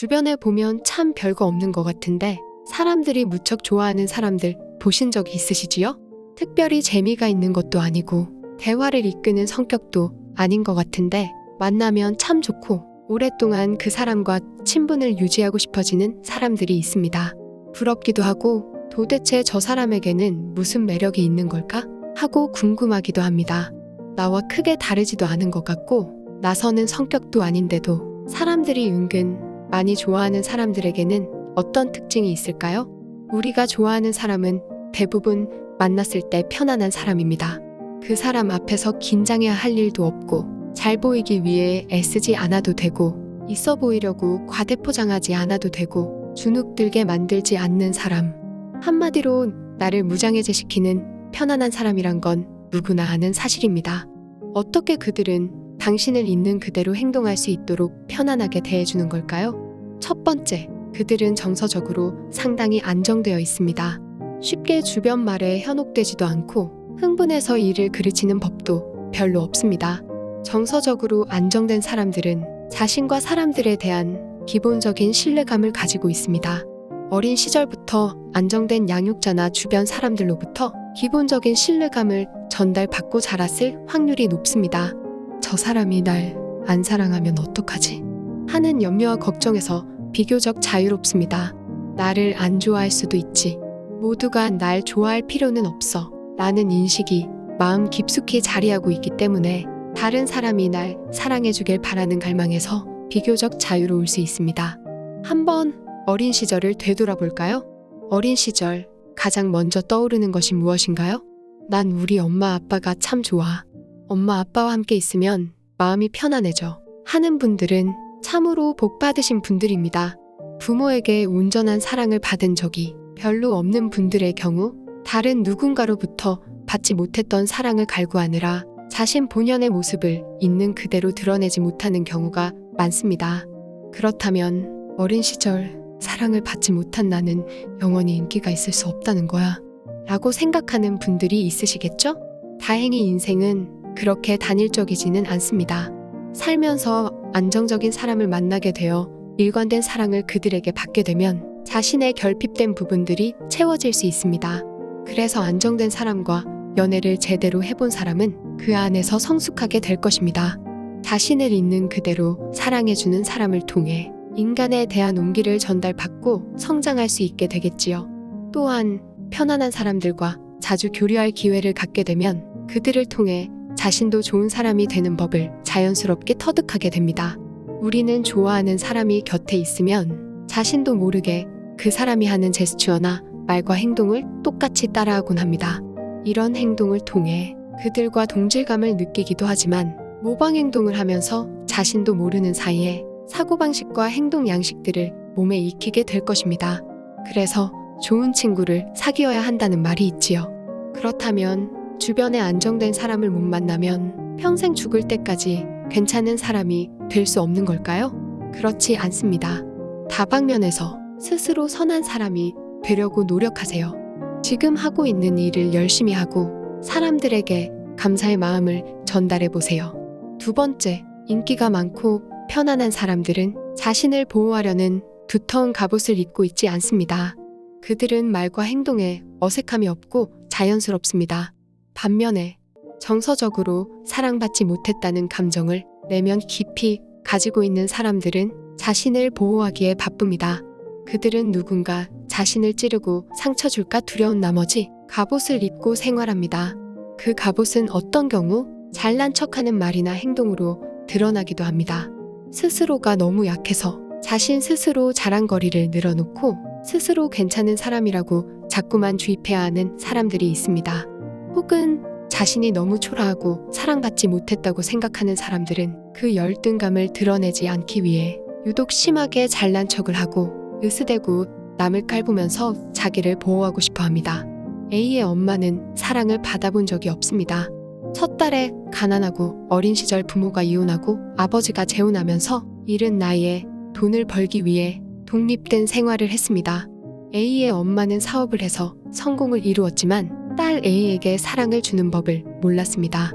주변에 보면 참 별거 없는 것 같은데 사람들이 무척 좋아하는 사람들 보신 적이 있으시지요? 특별히 재미가 있는 것도 아니고 대화를 이끄는 성격도 아닌 것 같은데 만나면 참 좋고 오랫동안 그 사람과 친분을 유지하고 싶어지는 사람들이 있습니다. 부럽기도 하고 도대체 저 사람에게는 무슨 매력이 있는 걸까? 하고 궁금하기도 합니다. 나와 크게 다르지도 않은 것 같고 나서는 성격도 아닌데도 사람들이 은근 많이 좋아하는 사람들에게는 어떤 특징이 있을까요? 우리가 좋아하는 사람은 대부분 만났을 때 편안한 사람입니다. 그 사람 앞에서 긴장해야 할 일도 없고 잘 보이기 위해 애쓰지 않아도 되고 있어 보이려고 과대포장하지 않아도 되고 주눅들게 만들지 않는 사람. 한마디로 나를 무장해제시키는 편안한 사람이란 건 누구나 아는 사실입니다. 어떻게 그들은 당신을 있는 그대로 행동할 수 있도록 편안하게 대해주는 걸까요? 첫 번째, 그들은 정서적으로 상당히 안정되어 있습니다. 쉽게 주변 말에 현혹되지도 않고 흥분해서 일을 그르치는 법도 별로 없습니다. 정서적으로 안정된 사람들은 자신과 사람들에 대한 기본적인 신뢰감을 가지고 있습니다. 어린 시절부터 안정된 양육자나 주변 사람들로부터 기본적인 신뢰감을 전달받고 자랐을 확률이 높습니다. 저 사람이 날 안 사랑하면 어떡하지? 하는 염려와 걱정에서 비교적 자유롭습니다. 나를 안 좋아할 수도 있지. 모두가 날 좋아할 필요는 없어. 라는 인식이 마음 깊숙이 자리하고 있기 때문에 다른 사람이 날 사랑해주길 바라는 갈망에서 비교적 자유로울 수 있습니다. 한번 어린 시절을 되돌아볼까요? 어린 시절 가장 먼저 떠오르는 것이 무엇인가요? 난 우리 엄마 아빠가 참 좋아. 엄마 아빠와 함께 있으면 마음이 편안해져. 하는 분들은 참으로 복 받으신 분들입니다. 부모에게 온전한 사랑을 받은 적이 별로 없는 분들의 경우 다른 누군가로부터 받지 못했던 사랑을 갈구하느라 자신 본연의 모습을 있는 그대로 드러내지 못하는 경우가 많습니다. 그렇다면 어린 시절 사랑을 받지 못한 나는 영원히 인기가 있을 수 없다는 거야 라고 생각하는 분들이 있으시겠죠? 다행히 인생은 그렇게 단일적이지는 않습니다. 살면서 안정적인 사람을 만나게 되어 일관된 사랑을 그들에게 받게 되면 자신의 결핍된 부분들이 채워질 수 있습니다. 그래서 안정된 사람과 연애를 제대로 해본 사람은 그 안에서 성숙하게 될 것입니다. 자신을 있는 그대로 사랑해주는 사람을 통해 인간에 대한 온기를 전달받고 성장할 수 있게 되겠지요. 또한 편안한 사람들과 자주 교류할 기회를 갖게 되면 그들을 통해 자신도 좋은 사람이 되는 법을 자연스럽게 터득하게 됩니다. 우리는 좋아하는 사람이 곁에 있으면 자신도 모르게 그 사람이 하는 제스처나 말과 행동을 똑같이 따라하곤 합니다. 이런 행동을 통해 그들과 동질감을 느끼기도 하지만 모방 행동을 하면서 자신도 모르는 사이에 사고방식과 행동 양식들을 몸에 익히게 될 것입니다. 그래서 좋은 친구를 사귀어야 한다는 말이 있지요. 그렇다면 주변에 안정된 사람을 못 만나면 평생 죽을 때까지 괜찮은 사람이 될 수 없는 걸까요? 그렇지 않습니다. 다방면에서 스스로 선한 사람이 되려고 노력하세요. 지금 하고 있는 일을 열심히 하고 사람들에게 감사의 마음을 전달해 보세요. 두 번째, 인기가 많고 편안한 사람들은 자신을 보호하려는 두터운 갑옷을 입고 있지 않습니다. 그들은 말과 행동에 어색함이 없고 자연스럽습니다. 반면에 정서적으로 사랑받지 못했다는 감정을 내면 깊이 가지고 있는 사람들은 자신을 보호하기에 바쁩니다. 그들은 누군가 자신을 찌르고 상처 줄까 두려운 나머지 갑옷을 입고 생활합니다. 그 갑옷은 어떤 경우 잘난 척하는 말이나 행동으로 드러나기도 합니다. 스스로가 너무 약해서 자신 스스로 자랑거리를 늘어놓고 스스로 괜찮은 사람이라고 자꾸만 주입해야 하는 사람들이 있습니다. 혹은 자신이 너무 초라하고 사랑받지 못했다고 생각하는 사람들은 그 열등감을 드러내지 않기 위해 유독 심하게 잘난 척을 하고 으스대고 남을 깔보면서 자기를 보호하고 싶어 합니다. A의 엄마는 사랑을 받아본 적이 없습니다. 첫 딸에 가난하고 어린 시절 부모가 이혼하고 아버지가 재혼하면서 이른 나이에 돈을 벌기 위해 독립된 생활을 했습니다. A의 엄마는 사업을 해서 성공을 이루었지만 딸 A에게 사랑을 주는 법을 몰랐습니다.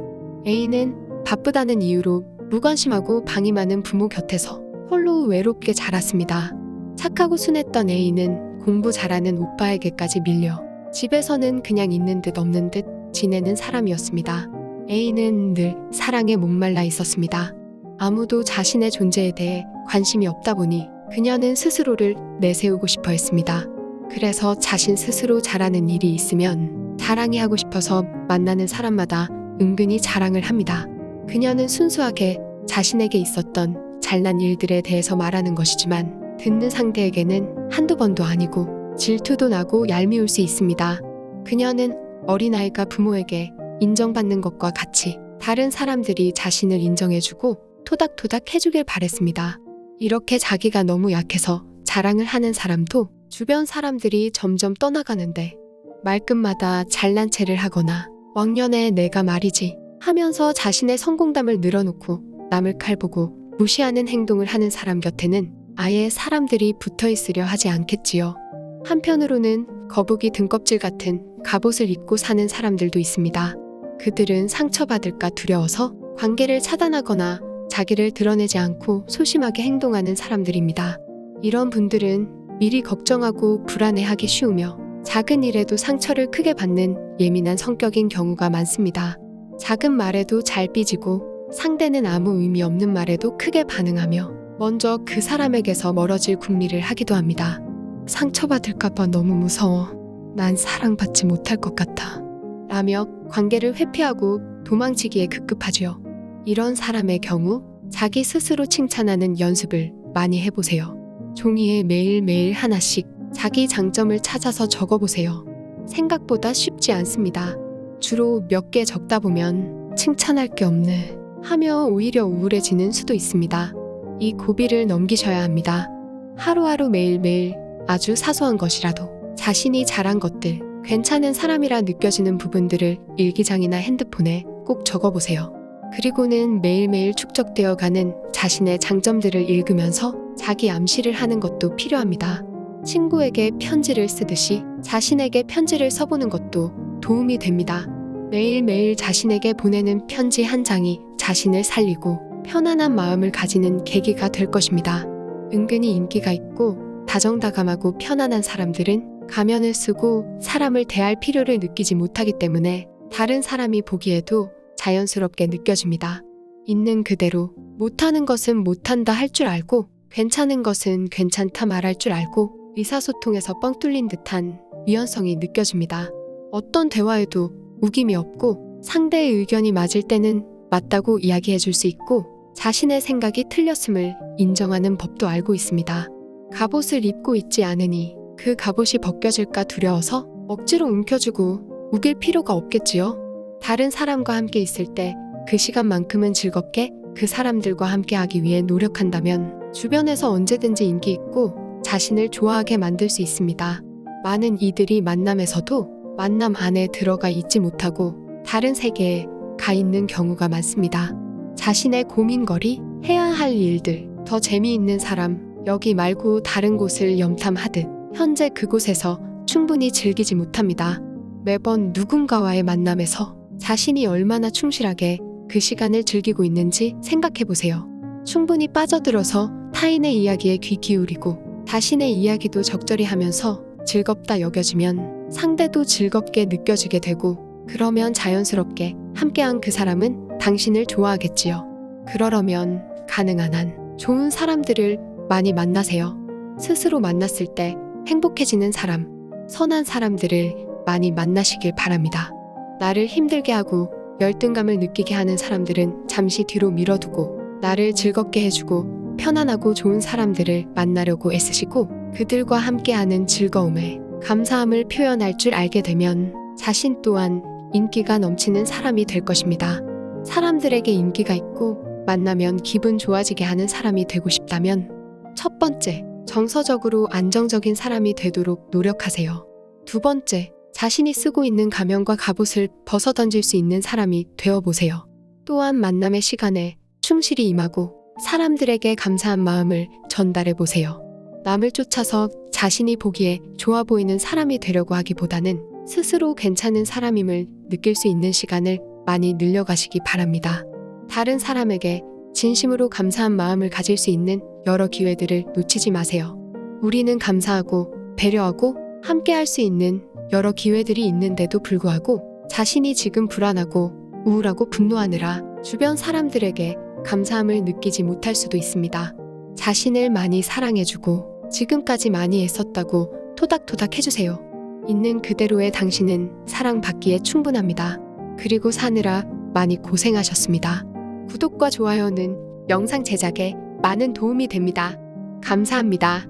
A는 바쁘다는 이유로 무관심하고 방이 많은 부모 곁에서 홀로 외롭게 자랐습니다. 착하고 순했던 A는 공부 잘하는 오빠에게까지 밀려 집에서는 그냥 있는 듯 없는 듯 지내는 사람이었습니다. A는 늘 사랑에 목말라 있었습니다. 아무도 자신의 존재에 대해 관심이 없다 보니 그녀는 스스로를 내세우고 싶어 했습니다. 그래서 자신 스스로 잘하는 일이 있으면 자랑해 하고 싶어서 만나는 사람마다 은근히 자랑을 합니다. 그녀는 순수하게 자신에게 있었던 잘난 일들에 대해서 말하는 것이지만 듣는 상대에게는 한두 번도 아니고 질투도 나고 얄미울 수 있습니다. 그녀는 어린아이가 부모에게 인정받는 것과 같이 다른 사람들이 자신을 인정해주고 토닥토닥 해주길 바랬습니다. 이렇게 자기가 너무 약해서 자랑을 하는 사람도 주변 사람들이 점점 떠나가는데 말끝마다 잘난 체를 하거나 왕년에 내가 말이지 하면서 자신의 성공담을 늘어놓고 남을 칼보고 무시하는 행동을 하는 사람 곁에는 아예 사람들이 붙어 있으려 하지 않겠지요. 한편으로는 거북이 등껍질 같은 갑옷을 입고 사는 사람들도 있습니다. 그들은 상처받을까 두려워서 관계를 차단하거나 자기를 드러내지 않고 소심하게 행동하는 사람들입니다. 이런 분들은 미리 걱정하고 불안해하기 쉬우며 작은 일에도 상처를 크게 받는 예민한 성격인 경우가 많습니다. 작은 말에도 잘 삐지고 상대는 아무 의미 없는 말에도 크게 반응하며 먼저 그 사람에게서 멀어질 궁리를 하기도 합니다. 상처받을까봐 너무 무서워. 난 사랑받지 못할 것 같아. 라며 관계를 회피하고 도망치기에 급급하지요. 이런 사람의 경우 자기 스스로 칭찬하는 연습을 많이 해보세요. 종이에 매일매일 하나씩 자기 장점을 찾아서 적어보세요. 생각보다 쉽지 않습니다. 주로 몇 개 적다 보면 칭찬할 게 없네 하며 오히려 우울해지는 수도 있습니다. 이 고비를 넘기셔야 합니다. 하루하루 매일매일 아주 사소한 것이라도 자신이 잘한 것들, 괜찮은 사람이라 느껴지는 부분들을 일기장이나 핸드폰에 꼭 적어보세요. 그리고는 매일매일 축적되어 가는 자신의 장점들을 읽으면서 자기 암시를 하는 것도 필요합니다. 친구에게 편지를 쓰듯이 자신에게 편지를 써보는 것도 도움이 됩니다. 매일매일 자신에게 보내는 편지 한 장이 자신을 살리고 편안한 마음을 가지는 계기가 될 것입니다. 은근히 인기가 있고 다정다감하고 편안한 사람들은 가면을 쓰고 사람을 대할 필요를 느끼지 못하기 때문에 다른 사람이 보기에도 자연스럽게 느껴집니다. 있는 그대로 못하는 것은 못한다 할 줄 알고 괜찮은 것은 괜찮다 말할 줄 알고 의사소통에서 뻥 뚫린 듯한 유연성이 느껴집니다. 어떤 대화에도 우김이 없고 상대의 의견이 맞을 때는 맞다고 이야기해 줄 수 있고 자신의 생각이 틀렸음을 인정하는 법도 알고 있습니다. 갑옷을 입고 있지 않으니 그 갑옷이 벗겨질까 두려워서 억지로 움켜쥐고 우길 필요가 없겠지요. 다른 사람과 함께 있을 때 그 시간만큼은 즐겁게 그 사람들과 함께하기 위해 노력한다면 주변에서 언제든지 인기 있고 자신을 좋아하게 만들 수 있습니다. 많은 이들이 만남에서도 만남 안에 들어가 있지 못하고 다른 세계에 가 있는 경우가 많습니다. 자신의 고민거리, 해야 할 일들, 더 재미있는 사람, 여기 말고 다른 곳을 염탐하듯 현재 그곳에서 충분히 즐기지 못합니다. 매번 누군가와의 만남에서 자신이 얼마나 충실하게 그 시간을 즐기고 있는지 생각해 보세요. 충분히 빠져들어서 타인의 이야기에 귀 기울이고 자신의 이야기도 적절히 하면서 즐겁다 여겨지면 상대도 즐겁게 느껴지게 되고 그러면 자연스럽게 함께한 그 사람은 당신을 좋아하겠지요. 그러려면 가능한 한 좋은 사람들을 많이 만나세요. 스스로 만났을 때 행복해지는 사람, 선한 사람들을 많이 만나시길 바랍니다. 나를 힘들게 하고 열등감을 느끼게 하는 사람들은 잠시 뒤로 밀어두고 나를 즐겁게 해주고 편안하고 좋은 사람들을 만나려고 애쓰시고 그들과 함께하는 즐거움에 감사함을 표현할 줄 알게 되면 자신 또한 인기가 넘치는 사람이 될 것입니다. 사람들에게 인기가 있고 만나면 기분 좋아지게 하는 사람이 되고 싶다면 첫 번째, 정서적으로 안정적인 사람이 되도록 노력하세요. 두 번째, 자신이 쓰고 있는 가면과 갑옷을 벗어던질 수 있는 사람이 되어보세요. 또한 만남의 시간에 충실히 임하고 사람들에게 감사한 마음을 전달해보세요. 남을 쫓아서 자신이 보기에 좋아 보이는 사람이 되려고 하기보다는 스스로 괜찮은 사람임을 느낄 수 있는 시간을 많이 늘려가시기 바랍니다. 다른 사람에게 진심으로 감사한 마음을 가질 수 있는 여러 기회들을 놓치지 마세요. 우리는 감사하고 배려하고 함께 할 수 있는 여러 기회들이 있는데도 불구하고 자신이 지금 불안하고 우울하고 분노하느라 주변 사람들에게 감사함을 느끼지 못할 수도 있습니다. 자신을 많이 사랑해주고 지금까지 많이 애썼다고 토닥토닥 해주세요. 있는 그대로의 당신은 사랑받기에 충분합니다. 그리고 사느라 많이 고생하셨습니다. 구독과 좋아요는 영상 제작에 많은 도움이 됩니다. 감사합니다.